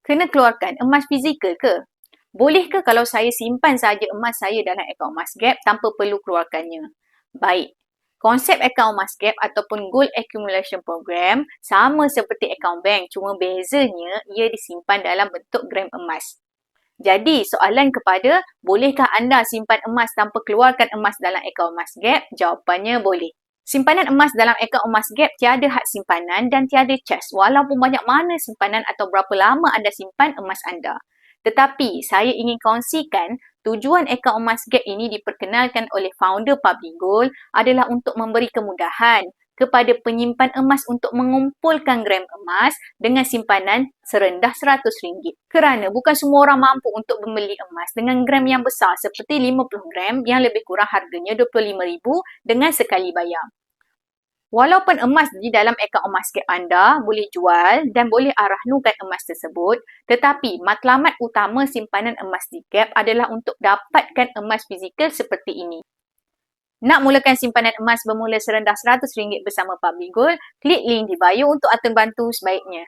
Kena keluarkan emas fizikal ke? Bolehkah kalau saya simpan saja emas saya dalam akaun Emasgap tanpa perlu keluarkannya? Baik. Konsep akaun Emasgap ataupun Gold Accumulation Program sama seperti akaun bank, cuma bezanya ia disimpan dalam bentuk gram emas. Jadi, soalan kepada bolehkah anda simpan emas tanpa keluarkan emas dalam akaun Emasgap? Jawapannya boleh. Simpanan emas dalam akaun Emasgap tiada had simpanan dan tiada cas walaupun banyak mana simpanan atau berapa lama anda simpan emas anda. Tetapi, saya ingin kongsikan tujuan akaun Emasgap ini diperkenalkan oleh founder Public Gold adalah untuk memberi kemudahan kepada penyimpan emas untuk mengumpulkan gram emas dengan simpanan serendah RM100. Kerana bukan semua orang mampu untuk membeli emas dengan gram yang besar seperti 50 gram yang lebih kurang harganya RM25,000 dengan sekali bayar. Walaupun emas di dalam akaun Emasgap anda boleh jual dan boleh arahnukan emas tersebut, tetapi matlamat utama simpanan emas di Gap adalah untuk dapatkan emas fizikal seperti ini. Nak mulakan simpanan emas bermula serendah RM100 bersama Public Gold, klik link di bio untuk atur bantu sebaiknya.